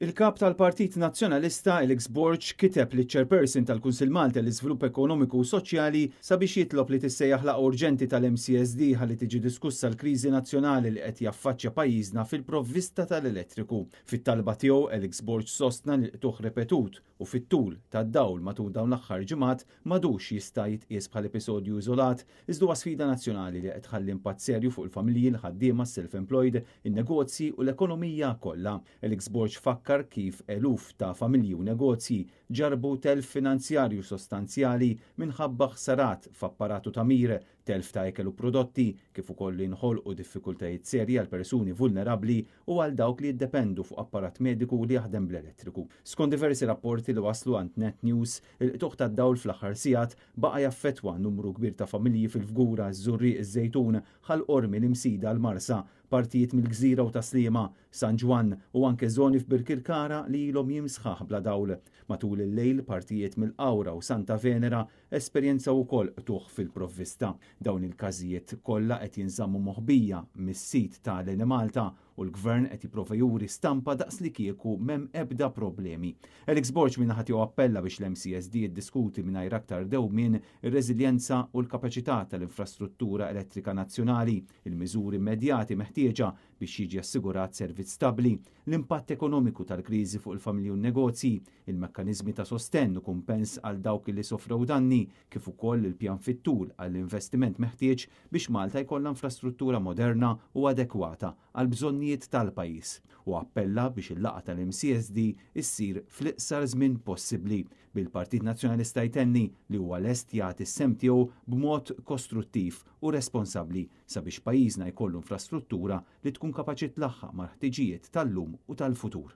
Il-kap tal-Partit Nazzjonalista Alex Borg kiteb li ċ-chairperson tal-Kunsill Malta l-Iżvilupp Ekonomiku u Soċjali sabiex jitlob li tissejjaħ laqgħa urġenti tal-MCSD ħalli tiġi diskussa l-kriżi nazzjonali li qed jaffaċċja pajjiżna fil-provvista tal-elettriku. Fit-talba tiegħu Alex Borg sostna li tuħ repetut u fit-tul tad-dawl matul dawn l-aħħar ġimgħat m'għadux jista' jitqies bħal episodju iżolat iżda sfida nazzjonali li qed tħalli impatt serju fuq il-familji, l-ħaddiema, self-employed, in-negozji u l-ekonomija kollha. Alex Borg fakkar kif eluf ta' familji u negozji ġarbu telf finanzjarju sostanzjali minħabba ħsarat f'apparatu tamir, telf ta' ekel u prodotti, kif ukoll inħolqu diffikultajiet serji għal persuni vulnerabbli u għal dawk li jiddependu fuq apparat mediku li jaħdem bl-elettriku. Skont diversi rapporti li waslu għand Net News, il-qtuħ tad-dawl fl-aħħar sigħat baqa' jaffettwa numru kbir ta' familji fil-Fgura, Żurriq, iż-Żejtun, Ħal-Qormi, l-Imsida, l-Marsa, partijiet mill-Gżira u Taslima, San Ġwan u anke żoni f'Birkirkara li ilhom jimsħaħ bla dawl. Matul il-lejl partijiet mill-Qawra u Santa Venera esperjenzaw ukoll qtuħ fil-provvista. Dawn il-każijiet kollha qed jinżammu moħbija mis-sit ta' Lene Malta u l-Gvern qed jipprova juri stampa daqs li kieku m'hemm ebda problemi. Alex Borg minnaħa tiegħu appella biex l-MCSD jiddiskuti mingħajr aktar dewmien ir-reżiljenza u l-kapaċità tal-infrastruttura elettrika nazzjonali, il-miżuri immedjati meħtieġa biex jiġi assigurat servizz stabbli, l-impatt ekonomiku tal-kriżi fuq il-familji u n-negozji, il-mekkaniżmi ta' sostenn u kumpens għal dawk li sofrew danni, kif ukoll il-pjan fit-tul għall-investiment meħtieġ biex Malta jkollha infrastruttura moderna u adekwata għal bżonnijiet tal-pajjiż u appella biex il-laqgħa tal-MCSD issir fl-iqsar żmien possibbli bil-Partit Nazzjonalista jtenni li huwa lest jagħti s-sem tiegħu b'mod kostruttiv u responsabbli sabiex pajjiżna jkollu infrastruttura li tkun kapaċi tlaħħaq mal-ħtiġijiet tal-lum u tal-futur.